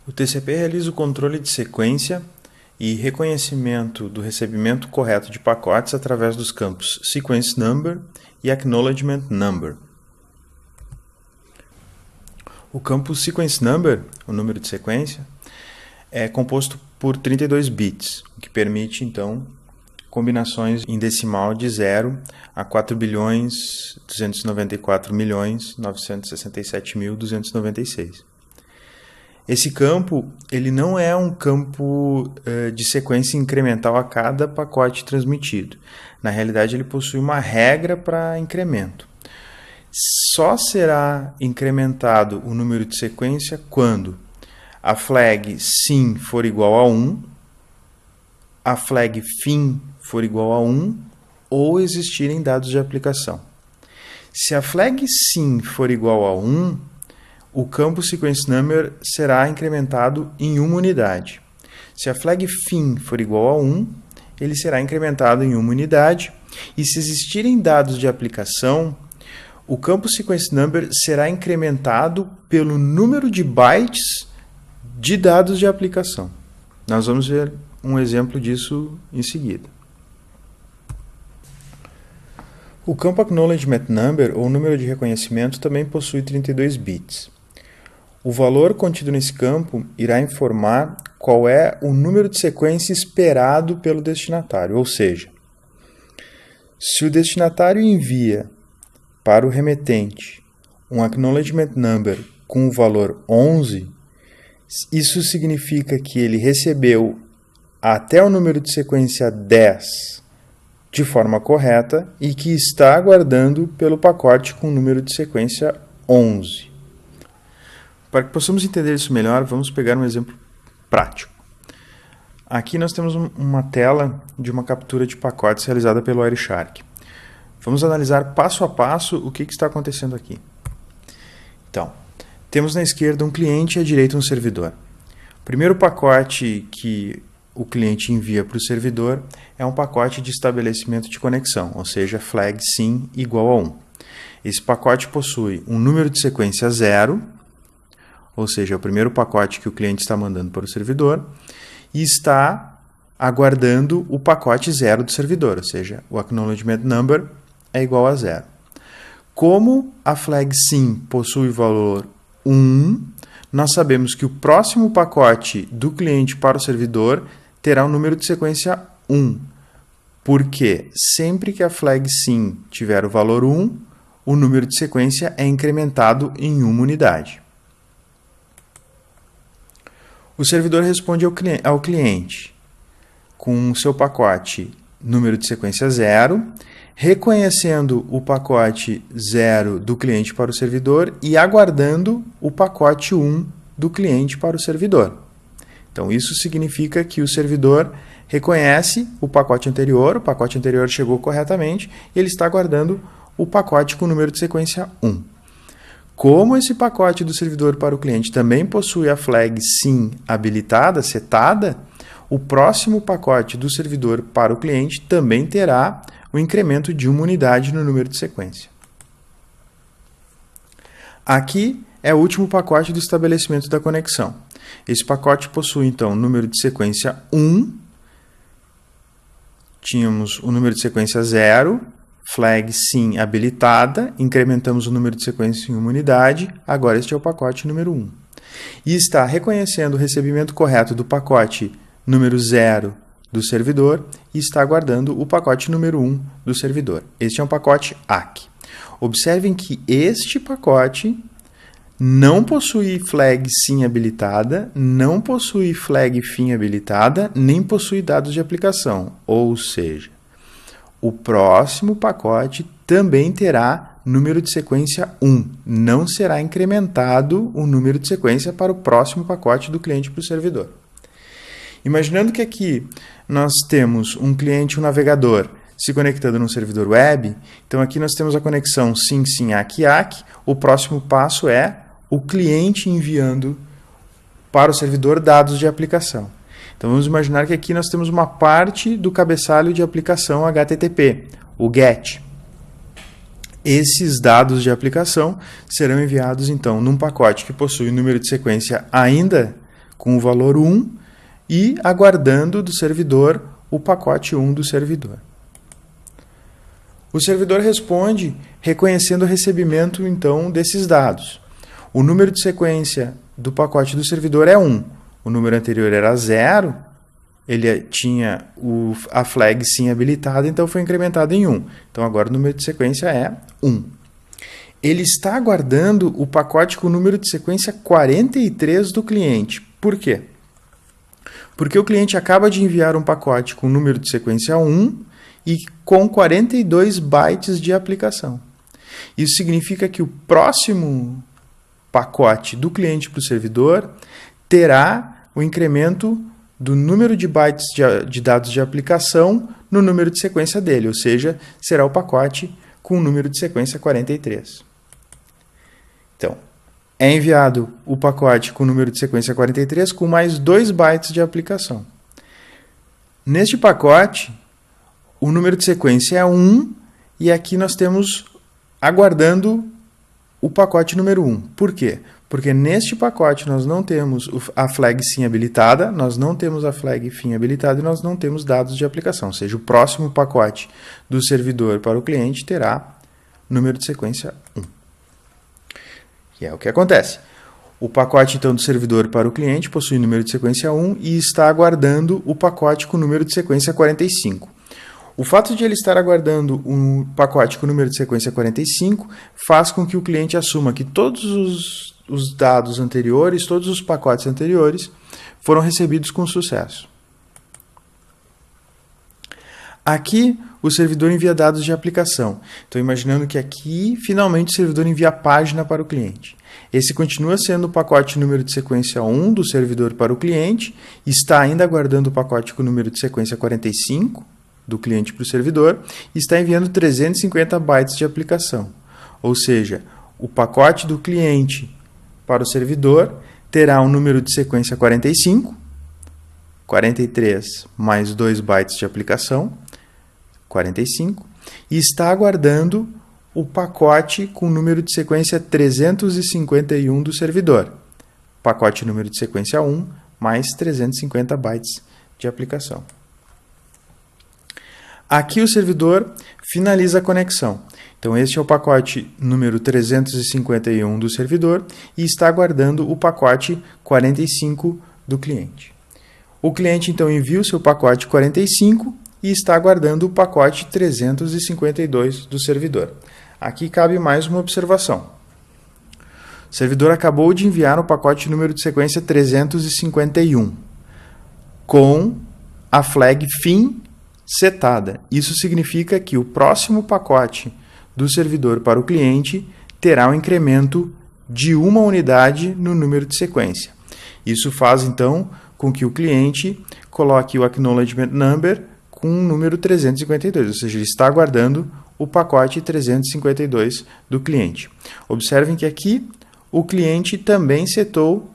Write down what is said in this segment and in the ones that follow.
O TCP realiza o controle de sequência e reconhecimento do recebimento correto de pacotes através dos campos Sequence Number e Acknowledgement Number. O campo Sequence Number, o número de sequência, é composto por 32 bits, o que permite, então, combinações em decimal de 0 a 4.294.967.296. Esse campo ele não é um campo de sequência incremental a cada pacote transmitido. Na realidade, ele possui uma regra para incremento. Só será incrementado o número de sequência quando a flag SYN for igual a 1, a flag FIN for igual a 1 ou existirem dados de aplicação. Se a flag SYN for igual a 1, o campo Sequence Number será incrementado em uma unidade. Se a flag FIN for igual a 1, ele será incrementado em uma unidade. E se existirem dados de aplicação, o campo Sequence Number será incrementado pelo número de bytes de dados de aplicação. Nós vamos ver um exemplo disso em seguida. O campo Acknowledgement Number, ou número de reconhecimento, também possui 32 bits. O valor contido nesse campo irá informar qual é o número de sequência esperado pelo destinatário, ou seja, se o destinatário envia para o remetente um Acknowledgement Number com o valor 11, isso significa que ele recebeu até o número de sequência 10 de forma correta e que está aguardando pelo pacote com o número de sequência 11. Para que possamos entender isso melhor, vamos pegar um exemplo prático. Aqui nós temos uma tela de uma captura de pacotes realizada pelo Wireshark. Vamos analisar passo a passo o que está acontecendo aqui. Então, temos na esquerda um cliente e à direita um servidor. O primeiro pacote que o cliente envia para o servidor é um pacote de estabelecimento de conexão, ou seja, flag SYN igual a 1. Esse pacote possui um número de sequência 0, ou seja, é o primeiro pacote que o cliente está mandando para o servidor, e está aguardando o pacote 0 do servidor, ou seja, o Acknowledgement Number é igual a 0. Como a flag SYN possui valor 1, nós sabemos que o próximo pacote do cliente para o servidor terá um número de sequência 1, porque sempre que a flag SYN tiver o valor 1, o número de sequência é incrementado em uma unidade. O servidor responde ao cliente com o seu pacote número de sequência 0, reconhecendo o pacote 0 do cliente para o servidor e aguardando o pacote 1 do cliente para o servidor. Então, isso significa que o servidor reconhece o pacote anterior chegou corretamente e ele está aguardando o pacote com o número de sequência 1. Como esse pacote do servidor para o cliente também possui a flag SYN habilitada, setada, o próximo pacote do servidor para o cliente também terá o incremento de uma unidade no número de sequência. Aqui é o último pacote do estabelecimento da conexão. Esse pacote possui, então, número de sequência 1, tínhamos o número de sequência 0, flag SYN habilitada, incrementamos o número de sequência em uma unidade, agora este é o pacote número 1. E está reconhecendo o recebimento correto do pacote número 0 do servidor e está aguardando o pacote número 1 do servidor. Este é um pacote ACK. Observem que este pacote não possui flag SYN habilitada, não possui flag FIN habilitada, nem possui dados de aplicação, ou seja, o próximo pacote também terá número de sequência 1. Não será incrementado o número de sequência para o próximo pacote do cliente para o servidor. Imaginando que aqui nós temos um cliente e um navegador se conectando num servidor web, então aqui nós temos a conexão SYN, ACK. O próximo passo é o cliente enviando para o servidor dados de aplicação. Então vamos imaginar que aqui nós temos uma parte do cabeçalho de aplicação HTTP, o GET. Esses dados de aplicação serão enviados então num pacote que possui um número de sequência ainda com o valor 1 e aguardando do servidor o pacote 1 do servidor. O servidor responde reconhecendo o recebimento, então, desses dados. O número de sequência do pacote do servidor é 1. O número anterior era 0, ele tinha a flag sim habilitada, então foi incrementado em 1. Então agora o número de sequência é 1. Ele está aguardando o pacote com o número de sequência 43 do cliente. Por quê? Porque o cliente acaba de enviar um pacote com o número de sequência 1 e com 42 bytes de aplicação. Isso significa que o próximo pacote do cliente para o servidor terá o incremento do número de bytes de dados de aplicação no número de sequência dele, ou seja, será o pacote com o número de sequência 43. Então, é enviado o pacote com o número de sequência 43 com mais 2 bytes de aplicação. Neste pacote, o número de sequência é 1 e aqui nós temos aguardando o pacote número 1. Por quê? Porque neste pacote nós não temos a flag sim habilitada, nós não temos a flag fim habilitada e nós não temos dados de aplicação. Ou seja, o próximo pacote do servidor para o cliente terá número de sequência 1. E é o que acontece. O pacote então do servidor para o cliente possui número de sequência 1 e está aguardando o pacote com número de sequência 45. O fato de ele estar aguardando um pacote com número de sequência 45 faz com que o cliente assuma que todos os dados anteriores, todos os pacotes anteriores foram recebidos com sucesso. Aqui, o servidor envia dados de aplicação. Então, imaginando que aqui, finalmente, o servidor envia a página para o cliente. Esse continua sendo o pacote número de sequência 1 do servidor para o cliente, está ainda aguardando o pacote com o número de sequência 45 do cliente para o servidor e está enviando 350 bytes de aplicação. Ou seja, o pacote do cliente para o servidor terá um número de sequência 45, 43 mais 2 bytes de aplicação, 45, e está aguardando o pacote com número de sequência 351 do servidor. Pacote número de sequência 1 mais 350 bytes de aplicação. Aqui o servidor finaliza a conexão. Então, este é o pacote número 351 do servidor e está aguardando o pacote 45 do cliente. O cliente, então, envia o seu pacote 45 e está aguardando o pacote 352 do servidor. Aqui cabe mais uma observação. O servidor acabou de enviar o pacote número de sequência 351 com a flag fim setada. Isso significa que o próximo pacote do servidor para o cliente terá um incremento de uma unidade no número de sequência. Isso faz, então, com que o cliente coloque o acknowledgement number com o número 352, ou seja, ele está aguardando o pacote 352 do cliente. Observem que aqui o cliente também setou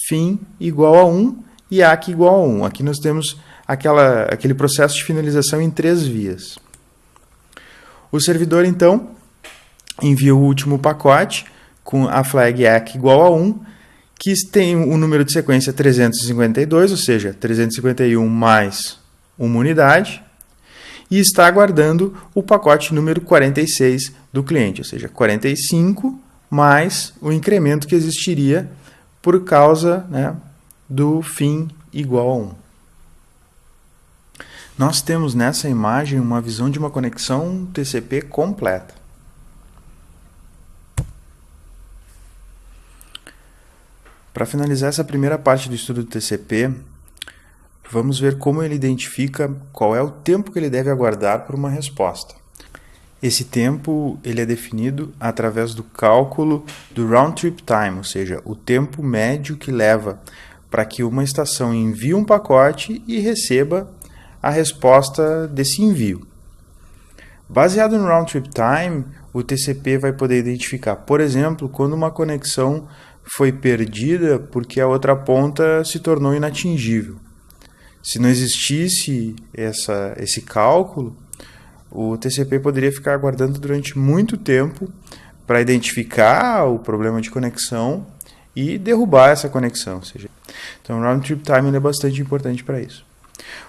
fim igual a 1 e ACK igual a 1. Aqui nós temos aquele processo de finalização em 3 vias. O servidor, então, envia o último pacote com a flag ACK igual a 1, que tem o número de sequência 352, ou seja, 351 mais uma unidade, e está aguardando o pacote número 46 do cliente, ou seja, 45 mais o incremento que existiria por causa, do fim igual a 1. Nós temos nessa imagem uma visão de uma conexão TCP completa. Para finalizar essa primeira parte do estudo do TCP, vamos ver como ele identifica qual é o tempo que ele deve aguardar por uma resposta. Esse tempo ele é definido através do cálculo do round trip time, ou seja, o tempo médio que leva para que uma estação envie um pacote e receba a resposta desse envio. Baseado no round trip time, o TCP vai poder identificar, por exemplo, quando uma conexão foi perdida porque a outra ponta se tornou inatingível. Se não existisse esse cálculo, o TCP poderia ficar aguardando durante muito tempo para identificar o problema de conexão e derrubar essa conexão. Ou seja, então o round trip time é bastante importante para isso.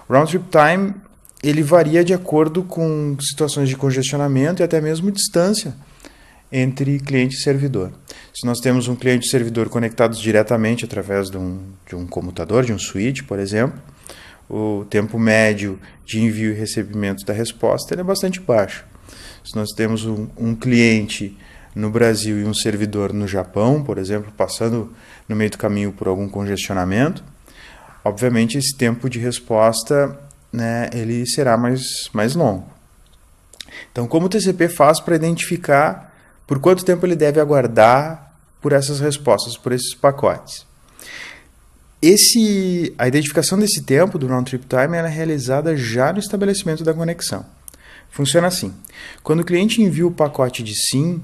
O round trip time ele varia de acordo com situações de congestionamento e até mesmo distância entre cliente e servidor. Se nós temos um cliente e servidor conectados diretamente através de um comutador, de um switch, por exemplo, o tempo médio de envio e recebimento da resposta ele é bastante baixo. Se nós temos um cliente no Brasil e um servidor no Japão, por exemplo, passando no meio do caminho por algum congestionamento, obviamente esse tempo de resposta, né, ele será mais longo. Então, como o TCP faz para identificar por quanto tempo ele deve aguardar por essas respostas, por esses pacotes? A identificação desse tempo do round trip time é realizada já no estabelecimento da conexão. Funciona assim: quando o cliente envia o pacote de SYN,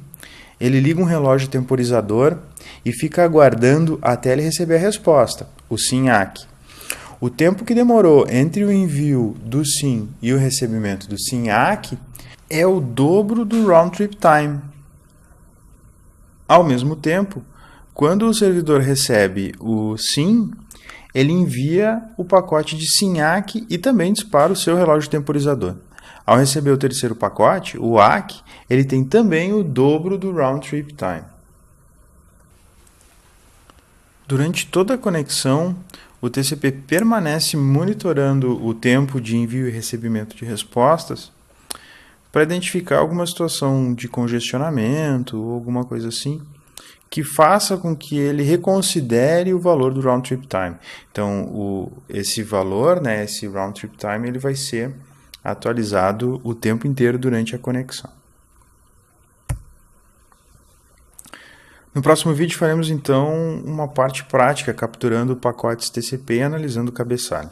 ele liga um relógio temporizador e fica aguardando até ele receber a resposta, o SYN ACK. O tempo que demorou entre o envio do SYN e o recebimento do SYN ACK é o dobro do round trip time. Ao mesmo tempo, quando o servidor recebe o SYN, ele envia o pacote de SYN ACK e também dispara o seu relógio temporizador. Ao receber o terceiro pacote, o ACK, ele tem também o dobro do round trip time. Durante toda a conexão, o TCP permanece monitorando o tempo de envio e recebimento de respostas para identificar alguma situação de congestionamento ou alguma coisa assim que faça com que ele reconsidere o valor do round trip time. Então, esse valor, né, esse round trip time, ele vai ser atualizado o tempo inteiro durante a conexão. No próximo vídeo faremos então uma parte prática capturando pacotes TCP e analisando o cabeçalho.